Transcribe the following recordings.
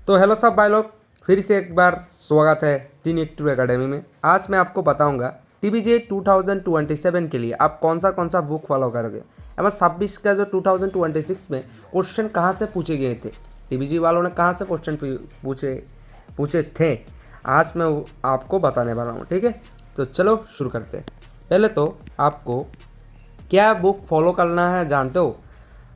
तो हेलो सब भाई लोग, फिर से एक बार स्वागत है टी82 एकेडमी में। आज मैं आपको बताऊंगा टीबीजे 2027 के लिए आप कौन सा बुक फॉलो करोगे एवं 26 का जो 2026 में क्वेश्चन कहाँ से पूछे गए थे, टीबीजी वालों ने कहाँ से क्वेश्चन पूछे थे, आज मैं आपको बताने वाला हूँ। ठीक है, तो चलो शुरू करते हैं। पहले तो आपको क्या बुक फॉलो करना है जानते हो?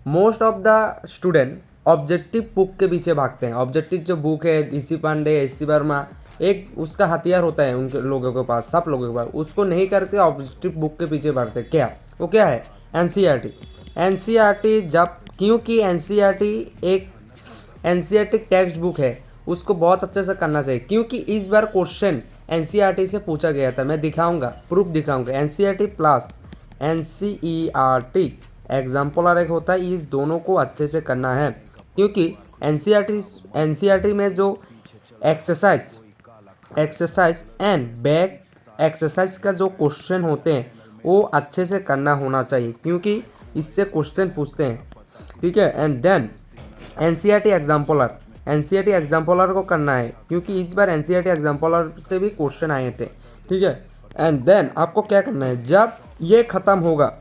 Most of the student objective book के पीछे भागते हैं। ऑब्जेक्टिव जो बुक है डीसी पांडे, एससी वर्मा, एक उसका हथियार होता है उनके लोगों के पास, सब लोगों के पास, उसको नहीं करके ऑब्जेक्टिव बुक के पीछे भागते। क्या वो क्या है? एनसीईआरटी। एनसीईआरटी जब, क्योंकि एनसीईआरटी टेक्स्ट बुक है, उसको बहुत अच्छे से करना चाहिए, क्योंकि इस बार क्वेश्चन एनसीईआरटी से पूछा गया था। मैं दिखाऊंगा, प्रूफ दिखाऊंगा। एनसीईआरटी प्लस एनसीईआरटी एग्जाम्पलर एक होता है, इस दोनों को अच्छे से करना है, क्योंकि एनसीईआरटी में जो एक्सरसाइज एंड बैक एक्सरसाइज का जो क्वेश्चन होते हैं वो अच्छे से करना होना चाहिए, क्योंकि इससे क्वेश्चन पूछते हैं। ठीक है, एंड देन एनसीईआरटी एग्जाम्पलर को करना है, क्योंकि इस बार एनसीईआरटी एग्जाम्पलर से भी क्वेश्चन आए थे। ठीक है, एंड देन आपको क्या करना है, जब ये खत्म होगा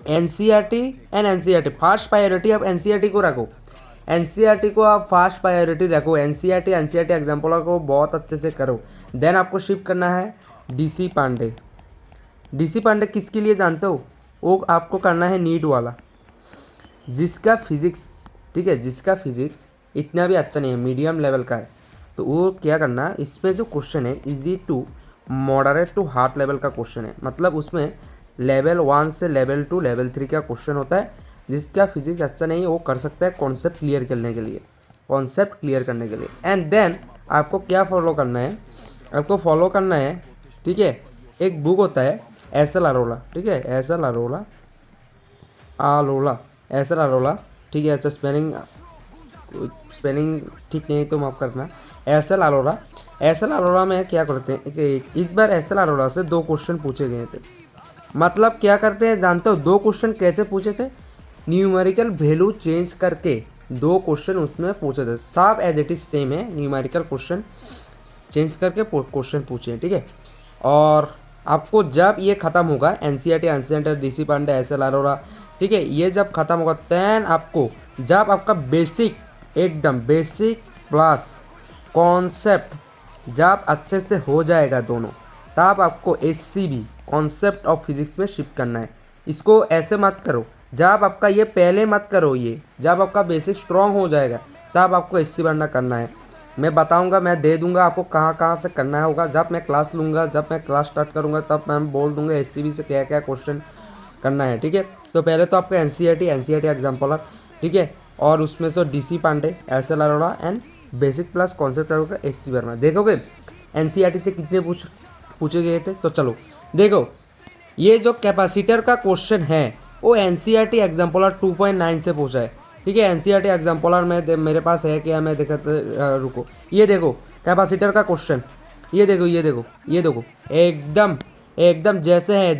एनसीईआरटी फर्स्ट प्रायोरिटी आप एनसीईआरटी को रखो। एनसीईआरटी को आप फर्स्ट प्रायोरिटी रखो। एनसीईआरटी एग्जाम्पलर को बहुत अच्छे से करो। देन आपको शिफ्ट करना है डीसी पांडे। डीसी पांडे किसके लिए जानते हो? वो आपको करना है नीट वाला, जिसका फिजिक्स, ठीक है, जिसका फिजिक्स इतना भी अच्छा नहीं है, मीडियम लेवल का है। तो वो क्या करना, इसमें जो क्वेश्चन है easy to moderate to hard level का क्वेश्चन है, मतलब उसमें लेवल 1 से लेवल 2 लेवल 3 का क्वेश्चन होता है। जिसका फिजिक्स अच्छा नहीं है वो कर सकता है कॉन्सेप्ट क्लियर करने के लिए, एंड देन आपको क्या फॉलो करना है, आपको फॉलो करना है, ठीक है, एक बुक होता है एस.एल. अरोड़ा। ठीक है, एस.एल. अरोड़ा, ठीक है, अच्छा स्पेलिंग ठीक नहीं तो माफ़ करना। एस.एल. अरोड़ा में क्या करते हैं कि इस बार एस.एल. अरोड़ा से 2 क्वेश्चन पूछे गए थे। मतलब क्या करते हैं जानते हो? 2 क्वेश्चन कैसे पूछे थे? न्यूमेरिकल वैल्यू चेंज करके 2 क्वेश्चन उसमें पूछे थे। सब एज इट इज सेम है, न्यूमेरिकल क्वेश्चन चेंज करके क्वेश्चन पूछे। ठीक है, और आपको जब ये खत्म होगा NCERT DC Pandey, S L. Arora, ठीक है, ये जब खत्म होगा देन आपको, जब आपका बेसिक एकदम बेसिक प्लस कॉन्सेप्ट जब अच्छे से हो जाएगा दोनों, तब आपको एससीबी कॉन्सेप्ट ऑफ फिजिक्स में शिफ्ट करना है। इसको ऐसे मत करो, जब आपका ये पहले मत करो, ये जब आपका बेसिक स्ट्रॉन्ग हो जाएगा तब आपको एससी बनना करना है। मैं बताऊंगा, मैं दे दूंगा आपको कहाँ से करना होगा। जब मैं क्लास लूँगा, जब मैं क्लास स्टार्ट करूँगा, तब मैं बोल दूंगा एससीबी से क्या क्या क्वेश्चन करना है। ठीक है, तो पहले तो आपका एनसीईआरटी एग्जाम्पलर, ठीक है, और उसमें से DC Pandey, S L. Arora and basic plus concept होगा एससी वर्मा। देखोगे एनसीईआरटी से कितने पूछे गए थे? तो चलो देखो, ये जो कैपेसिटर का क्वेश्चन है वो एनसीईआरटी एग्जाम्पलर 2.9 से पूछा है। ठीक है, एनसीईआरटी एग्जाम्पलर में मेरे पास है क्या, मैं देखा, रुको, ये देखो कैपेसिटर का क्वेश्चन, ये देखो एकदम जैसे है,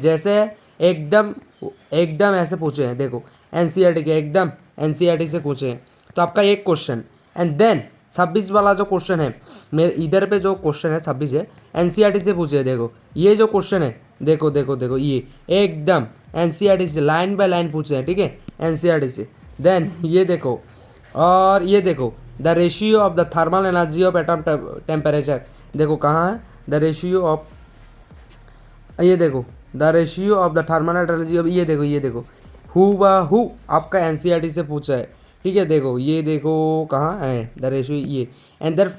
एकदम ऐसे पूछे हैं। देखो एनसीईआरटी के एकदम एनसीईआरटी से पूछे हैं। तो आपका एक क्वेश्चन, एंड देन 26 वाला जो क्वेश्चन है, मेरे इधर पे जो क्वेश्चन है 26 है, एनसीईआरटी से पूछे है। देखो ये जो क्वेश्चन है, देखो ये एकदम एनसीईआरटी से लाइन बाय लाइन पूछे हैं। ठीक है, एनसीईआरटी से। देन ये देखो, और ये देखो the ratio of the thermal energy of atom temperature. देखो कहाँ है द रेशियो ऑफ, ये देखो the ratio of the thermal energy of, ये देखो हु आपका एनसीईआरटी से पूछा है। ठीक है, देखो ये देखो कहाँ है द रेशियो, ये and then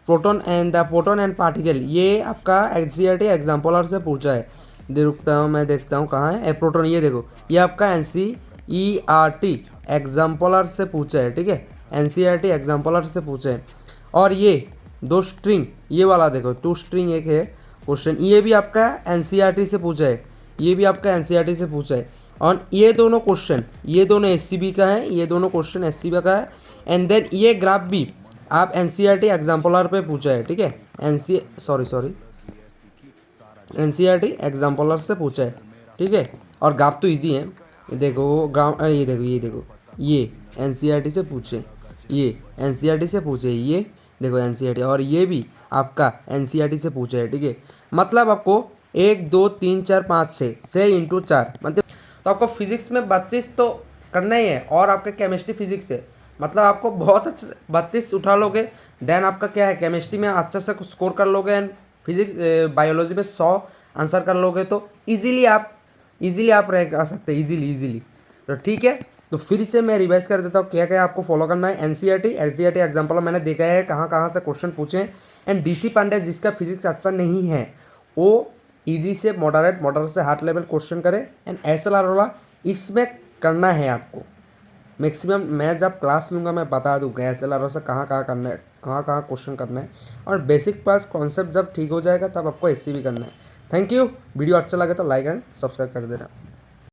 proton and particle, ये आपका एनसीईआरटी एग्जाम्पलर से पूछा है। रुकता हूँ, मैं देखता हूँ कहाँ है प्रोटॉन, ये देखो, ये आपका एनसीईआरटी एग्जाम्पलर से पूछा है। ठीक है, एनसीईआरटी एग्जाम्पलर से पूछा है। और ये 2 स्ट्रिंग, ये वाला देखो 2 स्ट्रिंग एक है क्वेश्चन, ये भी आपका एनसीईआरटी से पूछा है, और ये दोनों क्वेश्चन, ये दोनों एससीबी का है, ये दोनों क्वेश्चन एससीबी का है। एंड देन ये ग्राफ भी आप एनसीईआरटी एग्जाम्पलर पे पूछा है। ठीक है, एनसीईआरटी एग्जाम्पलर से पूछा है। ठीक है, और ग्राफ तो इजी है। देखो ग्राफ, ये देखो ये एनसीईआरटी से पूछे। ये एनसीईआरटी से पूछे, ये देखो एनसीईआरटी, और ये भी आपका एनसीईआरटी से पूछे है, ठीक है। मतलब आपको 1 2 3 4 5 6 इंटू 4 मतलब, तो आपको फिजिक्स में 32 तो करना ही है, और आपका केमिस्ट्री फिजिक्स है, मतलब आपको बहुत अच्छा 32 उठा लोगे, देन आपका क्या है केमिस्ट्री में अच्छा से स्कोर कर लोगे, एंड फिजिक्स बायोलॉजी में 100 आंसर कर लोगे, तो इजीली आप रह आ सकते हैं, इजीली। तो ठीक है, तो फिर से मैं रिवाइज कर देता हूँ क्या क्या आपको फॉलो करना है। एनसीईआरटी एग्जाम्पल मैंने देखा है कहाँ से क्वेश्चन पूछे हैं। एंड डीसी पांडे जिसका फिजिक्स अच्छा नहीं है वो इजी से मॉडरेट से हार्ड लेवल क्वेश्चन करे। एंड एसएल अरोड़ा इसमें करना है आपको मैक्सिमम, मैं जब क्लास लूँगा मैं बता दूँगा एसएल अरोड़ा से कहाँ करना है, कहाँ क्वेश्चन करना है, और बेसिक पास कॉन्सेप्ट जब ठीक हो जाएगा तब आपको एससी भी करना है। Thank you. वीडियो अच्छा लगे तो लाइक एंड सब्सक्राइब कर देना।